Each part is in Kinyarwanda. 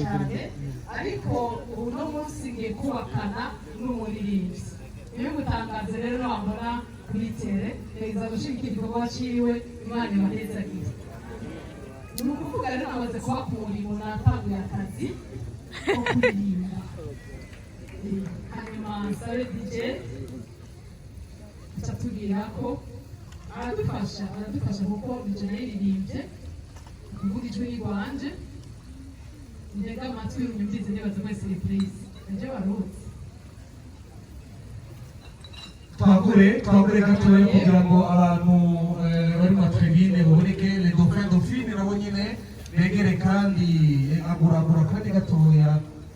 cyane ariko uno munsi ngiye kubakana n'umuririmbyi niyo gutangaza rero wabona kuri tere reza gushigikira igikorwa ciwe Imana ibahezagize ni ukuvuga rero namaze kuba ku murimo natanguye akazi ko kuririmba hanyuma nsabe DJ atubwira ko aradufasha kuko DJ yaririmbye kuvuga ijwi ry'iwanje ntega amatwi unyumvize nibaza muri surprise nje barutse twagure gatoya kugira ngo abantu bari mu tribune baboneke les dauphins dauphines nabo nyine begere kandi aguragura kandi gatoya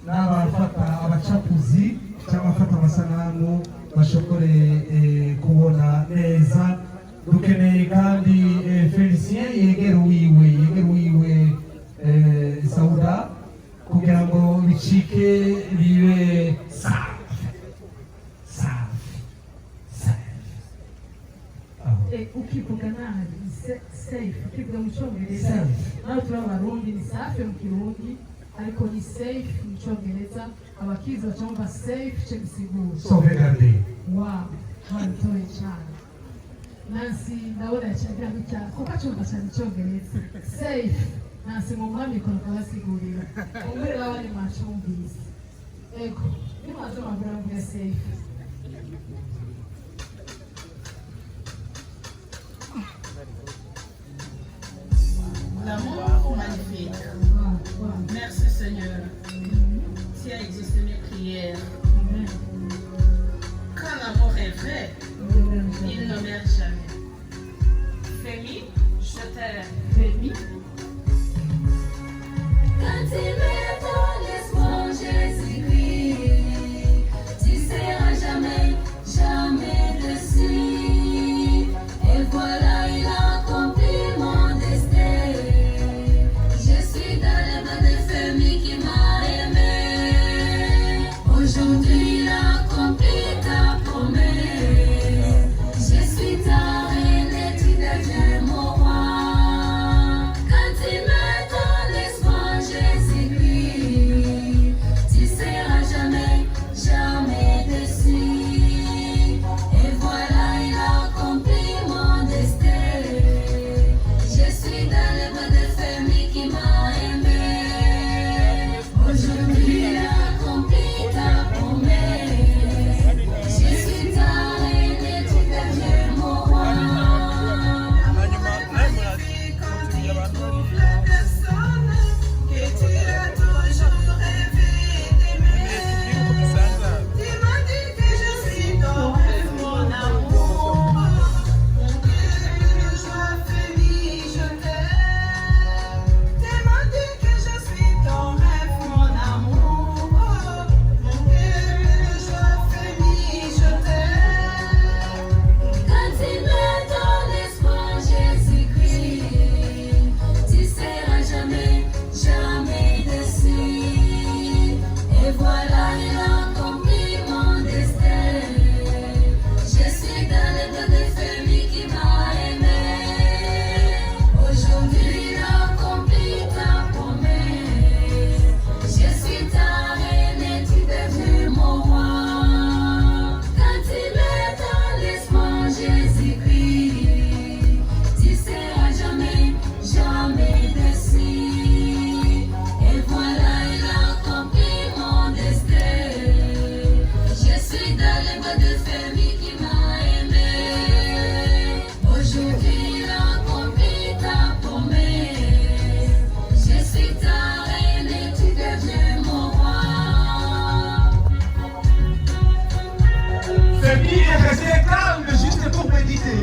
n'abafata abacapuzi cyangwa abafata amasanamu bashobore kubona neza dukeneye kandi Felicien yegere wiwe Sauda kugira ngo bicike bibe ukivuga nabi safe ukivuga mu cyongereza nawe turi abarundi ni safe mu kirundi ariko ni safe mu cyongereza abakizi bacumva safe cyo bisigura sauvegarde wow baritoye cyane Nancy ndabona yacagira gutya kuko acumva cyane icyongereza safe Nancy mu mwami ko kabasigurira umbere abandi mwacumvise ego nimaze amagura mvuga safe L'amour magnifique. Merci Seigneur. Tu as exaucé mes prières. Quand l'amour est vrai, il ne meurt jamais. Femi, je t'aime. Femi. Quand il met ton espoir, Jésus-Christ, tu seras jamais, jamais déçu. Et voilà, il a accompli mon destin. Je suis dans les mains de Femi qui m'a aimé. Aujourd'hui, il a accompli ta promesse. Je suis ta reine et tu deviens mon roi. Quand il met ton espoir, Jésus-Christ, tu seras jamais, jamais déçu. Et voilà, il a accompli mon destin. Je suis dans les mains de Femi qui m'a aimé. Aujourd'hui, il a accompli ta promesse. Je suis ta reine et tu deviens mon roi. Magnifique quand il trouve la personne que tu as toujours rêvé d'aimer. Tu m'as dit que je suis ton rêve, mon amour. Mon cœur de joie Femi, je t'aime. Tu m'as dit que je suis ton rêve, mon amour. Mon cœur de joie Femi, je t'aime. Quand il met ton espoir, Jésus-Christ, tu seras jamais, jamais déçu. Et voilà, il a accompli mon destin. Je suis dans les bras de Femi qui m'a aimé. Aujourd'hui, il a accompli ta promesse. Je suis ta reine et tu deviens mon roi. Quand il met ton espoir, Jésus-Christ, tu seras jamais, jamais déçu. Et voilà, il a accompli mon destin. Je suis dans les bras de Femi qui m'a aimé. Aujourd'hui, il a accompli ta promesse. Je suis ta reine et tu deviens mon roi. Femi est resté calme juste pour méditer.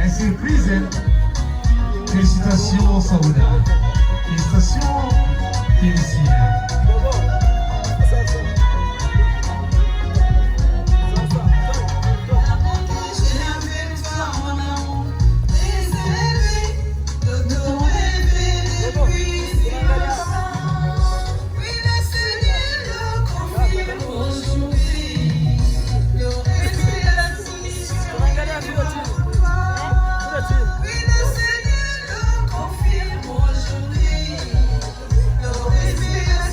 Un surprise, hein? Félicitations Sauda. Félicitations Félicien. J'ai avec toi mon amour, des rêves, de ton rêve depuis si longtemps. Oui, le Seigneur le confirme aujourd'hui. Le respect à la soumission est en toi. Oui, le Seigneur le confirme aujourd'hui. Le respect à la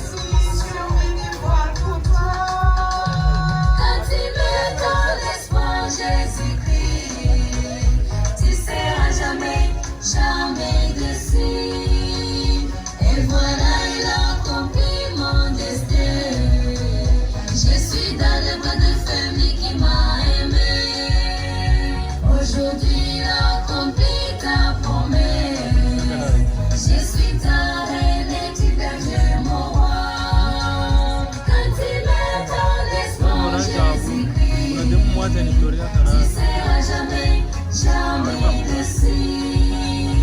merci.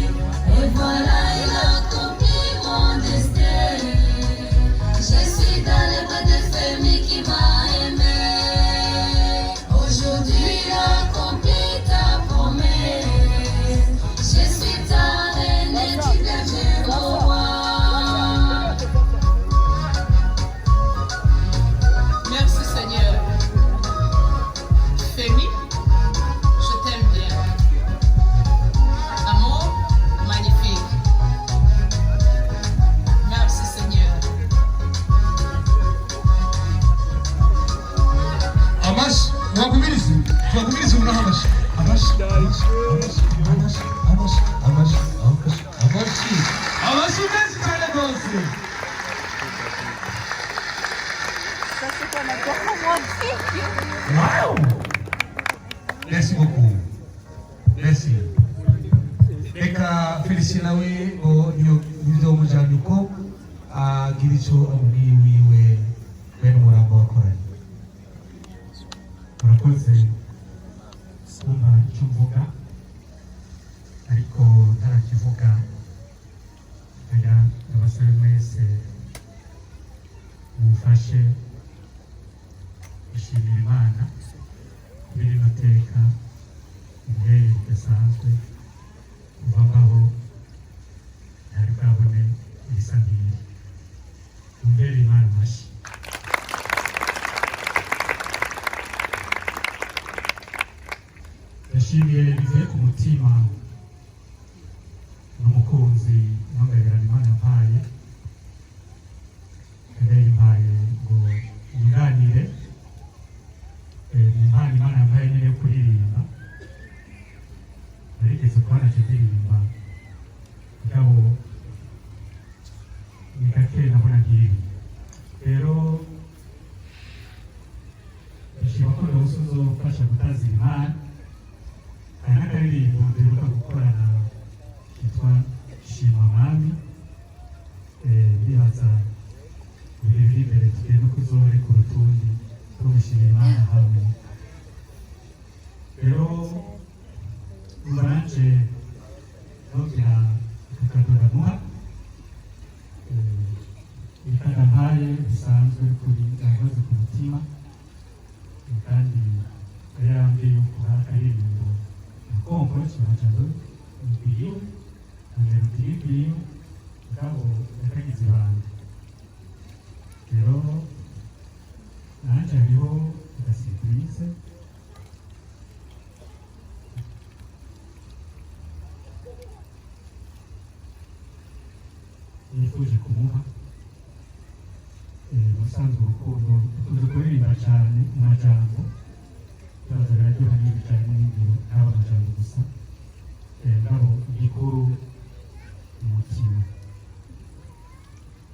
Et voilà, il a accompli mon destin. Je suis dans les bras de famille qui m'a aimé. Aujourd'hui, il a accompli ta promesse. Je suis ta reine et tu deviens mon roi. Merci Seigneur. Fémi, je t'aime bien. Amour magnifique. Merci Seigneur. Amash, wakumilizi mna amash. Amash. Amashi menshi cyane rwose. Wow! Merci beaucoup. Merci. Reka Felicien nawe nyuze umujyanye uko agira icyo amubwiye wiwe bene umurambo wakoranye. Murakoze kumva icyo mvuga ariko ntarakivuga nkajya abasore mwese mumfashe gushimira Imana kuri rino teka ibihe bidasanzwe kuva ngaho ntari bwabone ibisa nk'ibi mumbere Imana amashyi. Ndashimiye bivuye ku mutima n'umukunzi n'ungabirana Imana yampaye yampaye ngo yunganire impano Imana yampaye nyine yo kuririmba. Narigeze kubona ndirimba mugabo ni gake nabona nkiririmba, rero ndashima ko rwose uzofasha gutazira Imana. Hari n'akaririmbo duheruka gukorana kitwa Shima Mwami, ndibaza ibihe biri imbere tugiye no kuzoreka urutundi rwo gushimira Imana hamwe. Rero ubanje nobwira akakadora muha ikada mpaye bisanzwe kuri gahagaze ku mutima, kandi yari yarambwiye yuko hari akaririmbo nakompo kibanjalo mbwiwe nambere ubwiwe mugabo yakagize ibanga. Rero nanjye hariho agasiripurize nifuje kumuha. Ubusanzwe urukundo dukunze kuririmba cyane mu majambo, bibaza biraryoha n'ibijyanye n'ingiro ntaba amajambo gusa, ngabo igikuru umutima.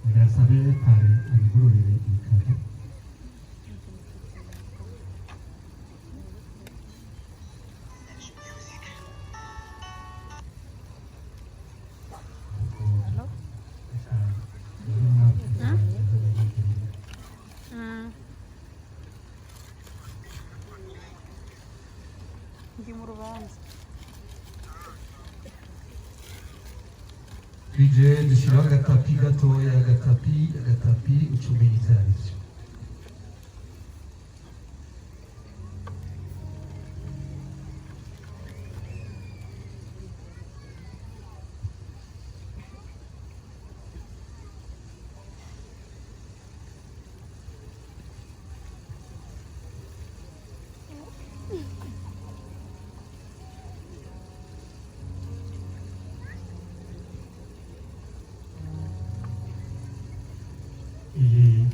Birasabe pare abigururire ibitaro. Ndi mu rubanza. Tuje dushyiraho agatapi gatoya, agatapi ucumenya icyo ari cyo. Iyi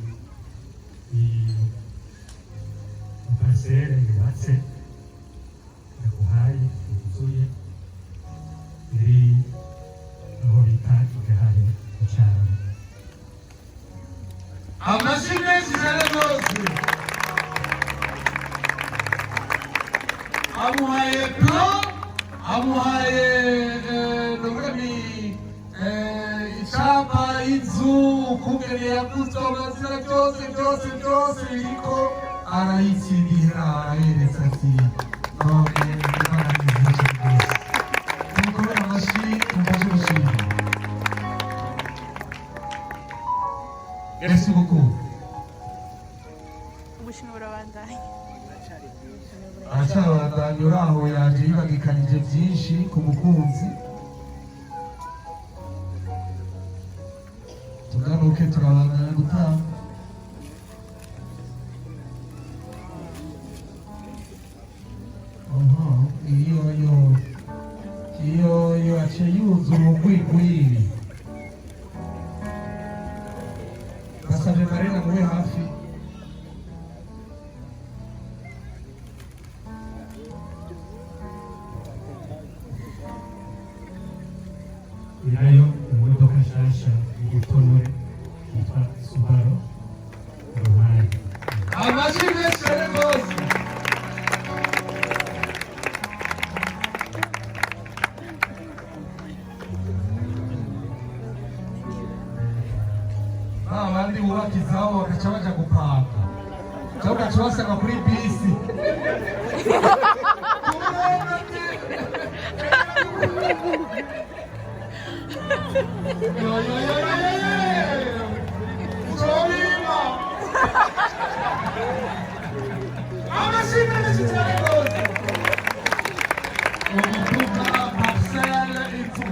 parcelle yubatse yaguhaye yuzuye iri aho bita igare mu cyaro. Amashyi menshi cyane rwose. Amuhaye plan, amuhaye icyapa, inzu, ukungene yaguzwe, amazina byose biriko arayitsindira, arahereza ati none Imana ni nziza rwose. umukunzi tugaruke turabandanya gutanga iyo yaciye yuzuye umugwigwiri basabye marina mube hafi nayo imodoka nshasha y'ubutonore yitwa Subaru Rohani. amajwi menshi cyane rwose abandi bubaka izabo bagaca baja gupanga cyangwa ugaca basanga kuri bisi amashimwe menshi cyane rwose uduka parcelle itu